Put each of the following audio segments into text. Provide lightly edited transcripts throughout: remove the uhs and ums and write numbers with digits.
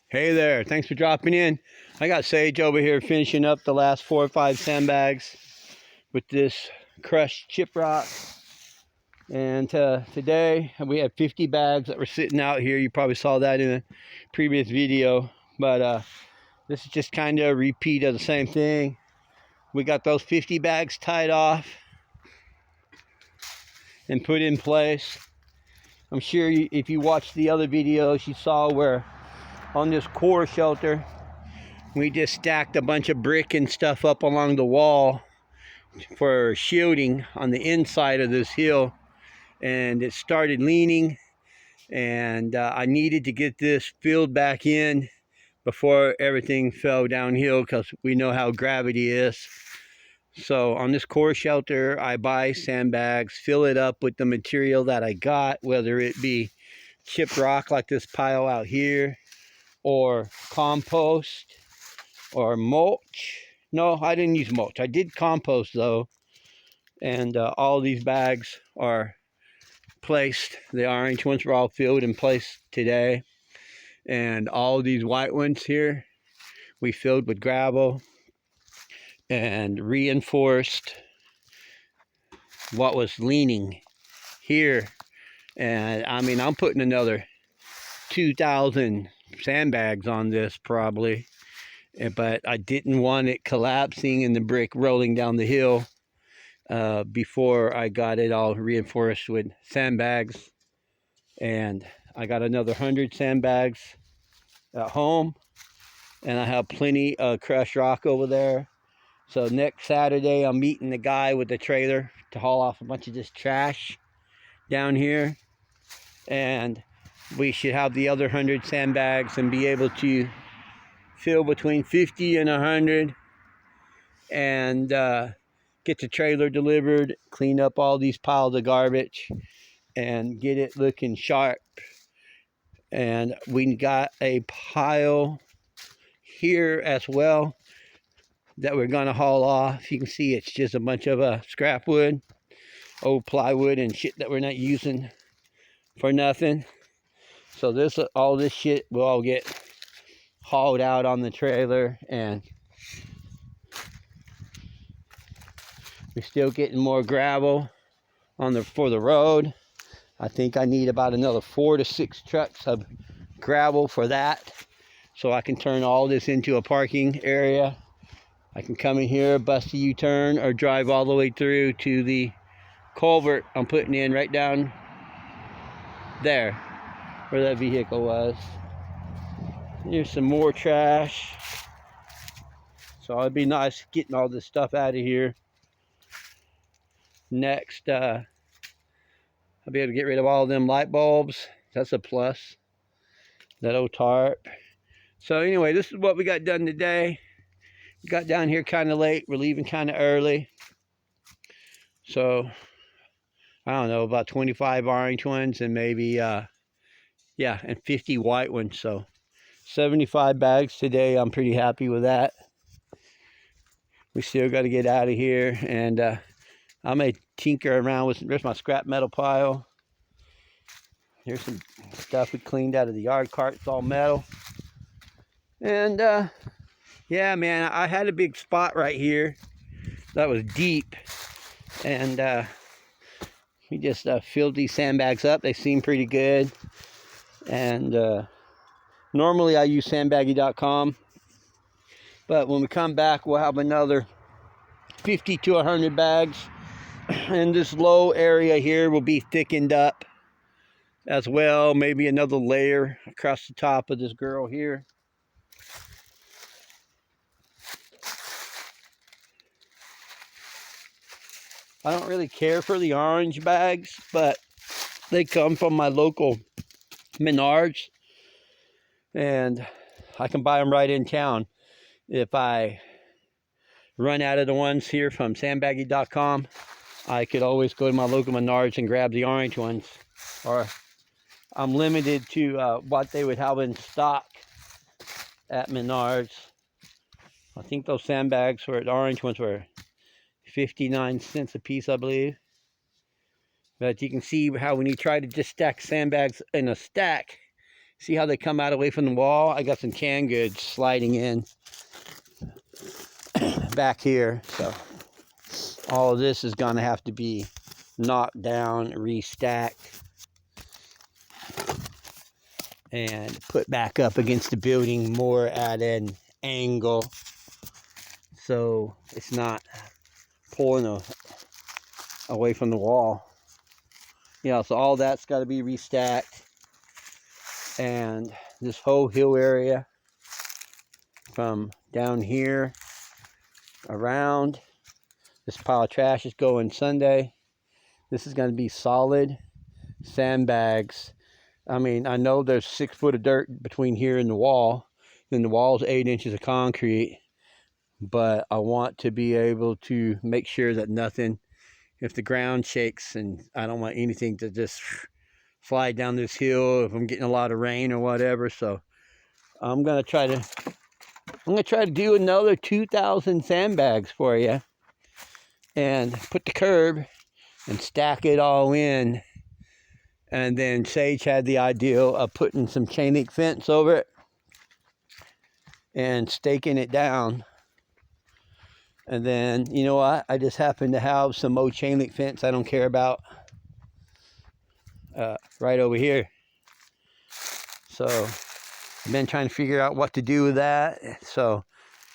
Hey there, thanks for dropping in. I got Sage over here finishing up the last 4 or 5 sandbags with this crushed chip rock. And today we have 50 bags that were sitting out here. You probably saw that in a previous video, but this is just kind of a repeat of the same thing. We got those 50 bags tied off and put in place. I'm sure if you watched the other videos, you saw where on this core shelter, we just stacked a bunch of brick and stuff up along the wall for shielding on the inside of this hill, and it started leaning, and I needed to get this filled back in before everything fell downhill, because we know how gravity is. So on this core shelter, I buy sandbags, fill it up with the material that I got, whether it be chipped rock like this pile out here, or compost, or mulch. No, I didn't use mulch. I did compost though. And all these bags are placed. The orange ones were all filled and placed today. And all these white ones here, we filled with gravel and reinforced what was leaning here. And I mean, I'm putting another 2,000 sandbags on this probably. But I didn't want it collapsing and the brick rolling down the hill before I got it all reinforced with sandbags. And I got another 100 sandbags at home, and I have plenty of crushed rock over there. So next Saturday, I'm meeting the guy with the trailer to haul off a bunch of this trash down here, and we should have the other 100 sandbags and be able to fill between 50 and 100 and get the trailer delivered, clean up all these piles of garbage, and get it looking sharp. And we got a pile here as well that we're going to haul off. You can see it's just a bunch of scrap wood, old plywood and shit that we're not using for nothing. So all this shit will all get hauled out on the trailer, and we're still getting more gravel for the road. I think I need about another 4 to 6 trucks of gravel for that, so I can turn all this into a parking area. I can come in here, bust a U-turn, or drive all the way through to the culvert I'm putting in right down there where that vehicle was. Here's some more trash. So it'd be nice getting all this stuff out of here. Next, I'll be able to get rid of all of them light bulbs. That's a plus. That old tarp. So anyway, this is what we got done today. We got down here kind of late. We're leaving kind of early. So, I don't know, about 25 orange ones and maybe, and 50 white ones. So, 75 bags today. I'm pretty happy with that. We still got to get out of here, and I may tinker around with. There's my scrap metal pile. Here's some stuff we cleaned out of the yard cart. It's all metal. And yeah, man, I had a big spot right here that was deep, and we just filled these sandbags up. They seem pretty good. And normally I use sandbaggy.com, but when we come back, we'll have another 50 to 100 bags, and this low area here will be thickened up as well. Maybe another layer across the top of this girl here. I don't really care for the orange bags, but they come from my local Menards, and I can buy them right in town. If I run out of the ones here from sandbaggy.com, I could always go to my local Menards and grab the orange ones, or I'm limited to what they would have in stock at Menards. I think those sandbags the orange ones were 59 cents a piece, I believe. But you can see how when you try to just stack sandbags in a stack, See how they come out away from the wall? I got some canned goods sliding in back here. So all of this is going to have to be knocked down, restacked, and put back up against the building more at an angle, so it's not pulling away from the wall. Yeah, so all that's got to be restacked. And this whole hill area from down here around, this pile of trash is going Sunday. This is going to be solid sandbags. I mean, I know there's 6 foot of dirt between here and the wall. And the wall's 8 inches of concrete. But I want to be able to make sure that nothing, if the ground shakes, and I don't want anything to just fly down this hill if I'm getting a lot of rain or whatever. So I'm gonna try to do another 2,000 sandbags for you, and put the curb and stack it all in. And then Sage had the idea of putting some chain link fence over it and staking it down. And then, you know what? I just happen to have some old chain link fence I don't care about right over here. So I've been trying to figure out what to do with that. So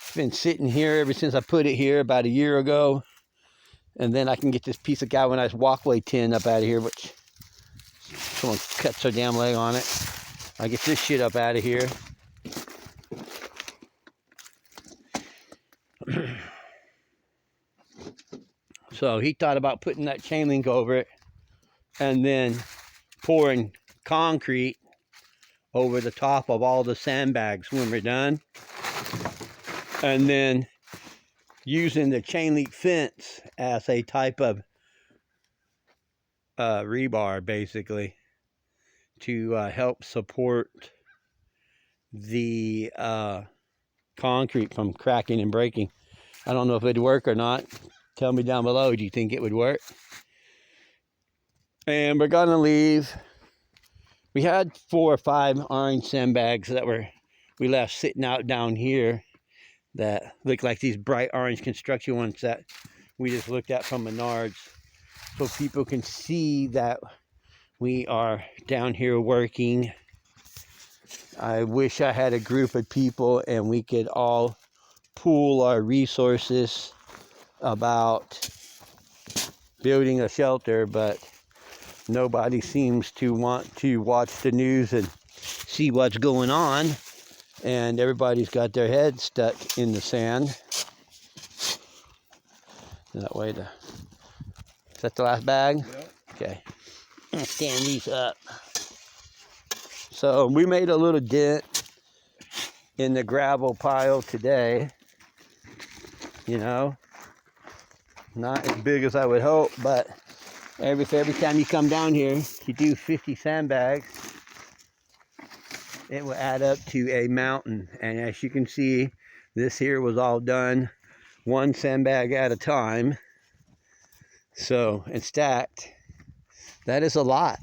it's been sitting here ever since I put it here about a year ago. And then I can get this piece of galvanized walkway tin up out of here, which someone cut their damn leg on it. I get this shit up out of here. So he thought about putting that chain link over it and then pouring concrete over the top of all the sandbags when we're done. And then using the chain link fence as a type of rebar, basically, to help support the concrete from cracking and breaking. I don't know if it'd work or not. Tell me down below, do you think it would work? And we're gonna leave. We had 4 or 5 orange sandbags that we left sitting out down here that look like these bright orange construction ones that we just looked at from Menards, so people can see that we are down here working. I wish I had a group of people and we could all pool our resources about building a shelter, but nobody seems to want to watch the news and see what's going on, and everybody's got their head stuck in the sand. That way is that the last bag? Yep. Okay. I'm gonna stand these up. So we made a little dent in the gravel pile today. You know, not as big as I would hope, but every time you come down here, you do 50 sandbags, it will add up to a mountain. And as you can see, this here was all done 1 sandbag at a time. So, and stacked. That is a lot.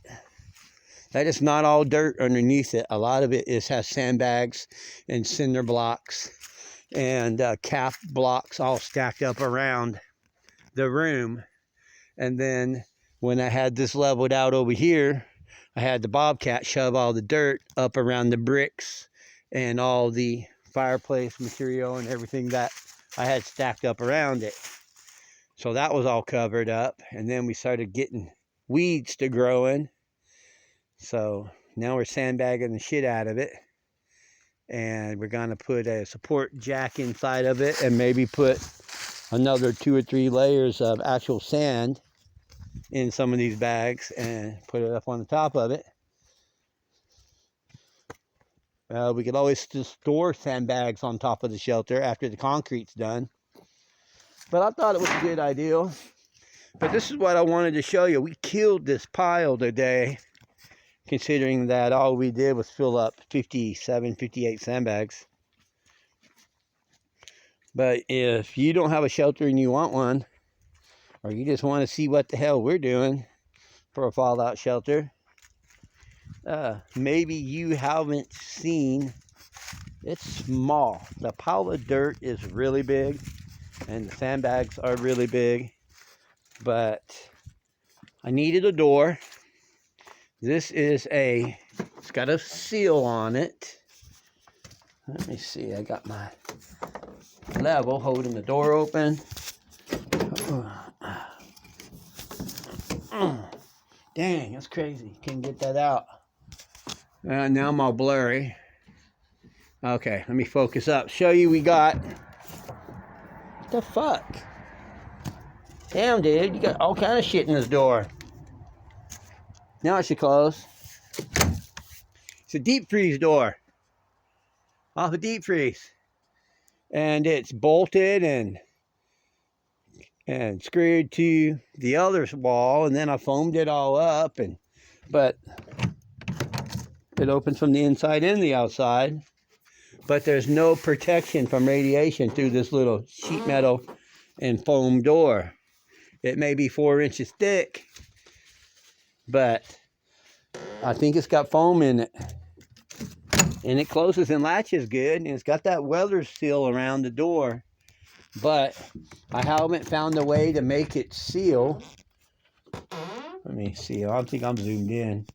That is not all dirt underneath it. A lot of it has sandbags and cinder blocks and cap blocks all stacked up around the room. And then when I had this leveled out over here, I had the Bobcat shove all the dirt up around the bricks and all the fireplace material and everything that I had stacked up around it. So that was all covered up. And then we started getting weeds to growing. So now we're sandbagging the shit out of it. And we're going to put a support jack inside of it and maybe put another 2 or 3 layers of actual sand in some of these bags and put it up on the top of it. We could always just store sandbags on top of the shelter after the concrete's done. But I thought it was a good idea. But this is what I wanted to show you. We killed this pile today, considering that all we did was fill up 57, 58 sandbags. But if you don't have a shelter and you want one, or you just want to see what the hell we're doing for a fallout shelter, maybe you haven't seen. It's small. The pile of dirt is really big, and the sandbags are really big, but I needed a door. This is it's got a seal on it. Let me see, I got my level holding the door open. Dang, that's crazy. Can't get that out. Now I'm all blurry. Okay, let me focus up. Show you we got. What the fuck? Damn, dude, you got all kind of shit in this door. Now it should close. It's a deep freeze door. Off a deep freeze. And it's bolted and screwed to the other wall, and then I foamed it all up, but it opens from the inside and the outside. But there's no protection from radiation through this little sheet metal and foam door. It may be 4 inches thick, but I think it's got foam in it. And it closes and latches good, and it's got that weather seal around the door. But I haven't found a way to make it seal. Let me see, I don't think I'm zoomed in.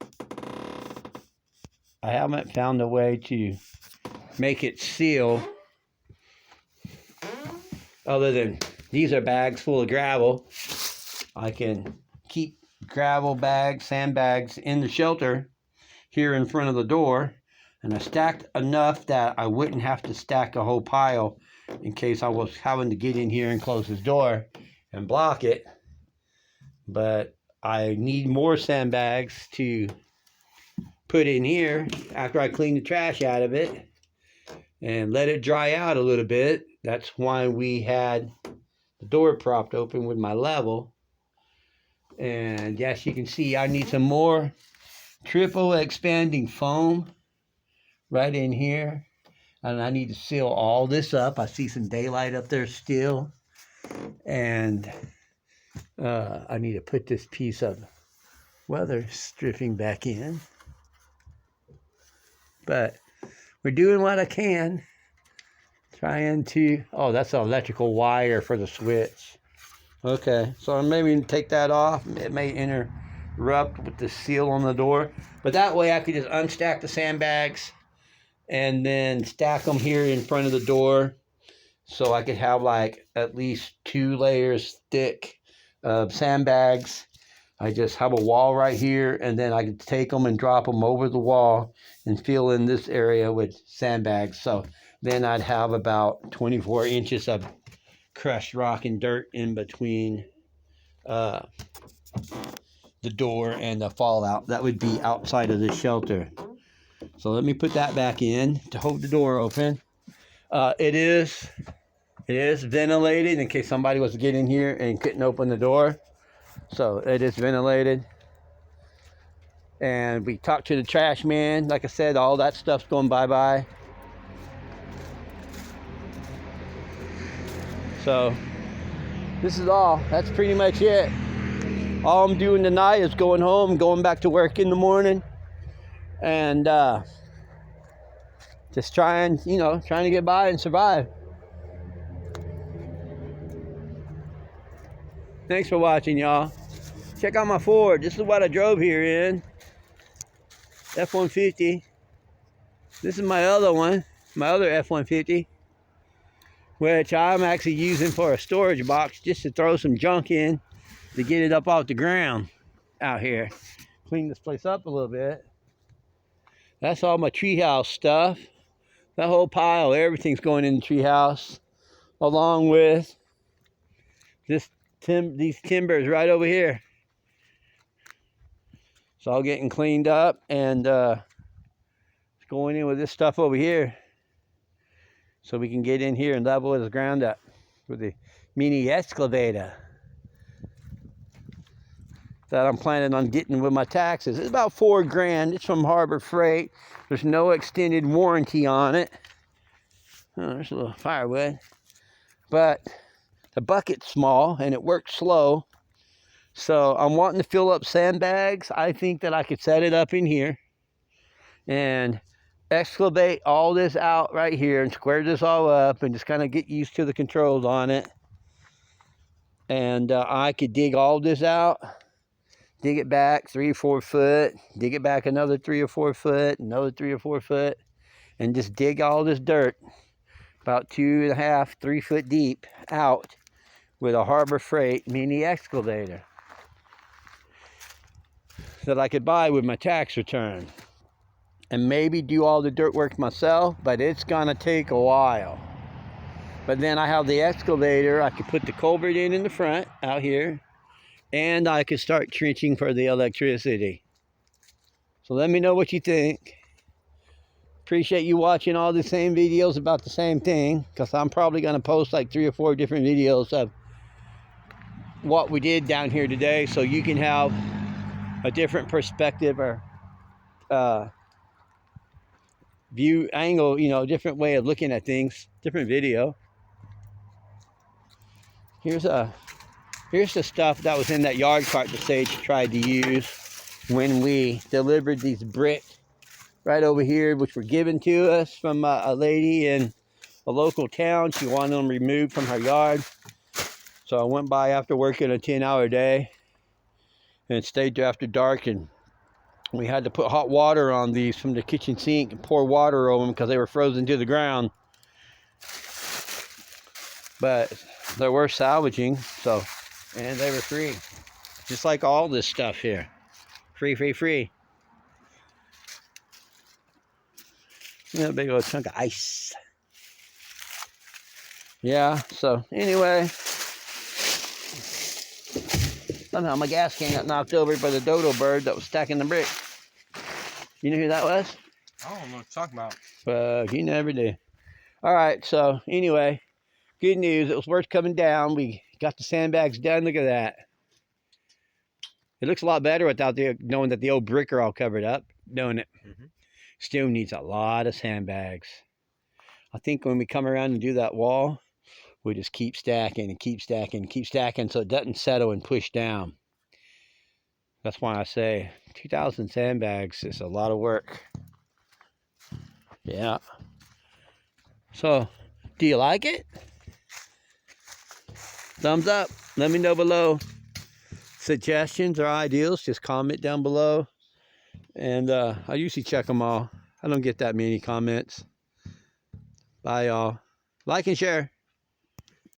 I haven't found a way to make it seal other than these are bags full of gravel. I can keep gravel bags, sandbags in the shelter here in front of the door, and I stacked enough that I wouldn't have to stack a whole pile in case I was having to get in here and close this door and block it. But I need more sandbags to put in here after I clean the trash out of it and let it dry out a little bit. That's why we had the door propped open with my level. And yes, you can see I need some more triple expanding foam right in here. And I need to seal all this up. I see some daylight up there still. And I need to put this piece of weather stripping back in. But we're doing what I can. Trying to, oh, that's an electrical wire for the switch. Okay, so I'm maybe take that off. It may interrupt with the seal on the door. But that way I could just unstack the sandbags and then stack them here in front of the door. So I could have like at least 2 layers thick of sandbags. I just have a wall right here, and then I could take them and drop them over the wall and fill in this area with sandbags. So then I'd have about 24 inches of crushed rock and dirt in between the door and the fallout. That would be outside of the shelter. So let me put that back in to hold the door open. It is ventilated in case somebody was to get in here and couldn't open the door. So it is ventilated. And we talked to the trash man. Like I said, all that stuff's going bye-bye. So this is all. That's pretty much it. All I'm doing tonight is going home, going back to work in the morning. And just trying to get by and survive. Thanks for watching, y'all. Check out my Ford. This is what I drove here in. F-150. This is my other one, my other F-150, which I'm actually using for a storage box just to throw some junk in to get it up off the ground out here. Clean this place up a little bit. That's all my treehouse stuff. That whole pile, everything's going in the treehouse, along with these timbers right over here. It's all getting cleaned up, and it's going in with this stuff over here, so we can get in here and level this ground up with the mini excavator that I'm planning on getting with my taxes. It's about $4 grand. It's from Harbor Freight. There's no extended warranty on it. Oh, there's a little firewood. But the bucket's small and it works slow. So I'm wanting to fill up sandbags. I think that I could set it up in here and excavate all this out right here and square this all up and just kind of get used to the controls on it. And I could dig all this out, dig it back 3 or 4 foot, dig it back another 3 or 4 foot, another 3 or 4 foot, and just dig all this dirt about 2.5, 3 foot deep out with a Harbor Freight mini excavator that I could buy with my tax return. And maybe do all the dirt work myself, but it's gonna take a while. But then I have the excavator. I could put the culvert in the front out here, and I could start trenching for the electricity. So let me know what you think. Appreciate you watching all the same videos about the same thing, because I'm probably gonna post like 3 or 4 different videos of what we did down here today, so you can have a different perspective or view angle, you know, different way of looking at things, different video. Here's the stuff that was in that yard cart the Sage tried to use when we delivered these bricks right over here, which were given to us from a lady in a local town. She wanted them removed from her yard. So I went by after working a 10-hour day and stayed there after dark, and we had to put hot water on these from the kitchen sink and pour water over them because they were frozen to the ground. But they were salvaging, so, and they were free. Just like all this stuff here. Free, free, free. Yeah, a big old chunk of ice. Yeah, so anyway. Somehow my gas can got knocked over by the dodo bird that was stacking the brick. You know who that was? I don't know what you're talking about. You never do. All right, so anyway, good news. It was worth coming down. We got the sandbags done. Look at that. It looks a lot better without knowing that the old brick are all covered up, don't it? Mm-hmm. Still needs a lot of sandbags. I think when we come around and do that wall, we just keep stacking and keep stacking and keep stacking so it doesn't settle and push down. That's why I say 2,000 sandbags is a lot of work. Yeah. So, do you like it? Thumbs up. Let me know below. Suggestions or ideals, just comment down below. And I usually check them all. I don't get that many comments. Bye, y'all. Like and share.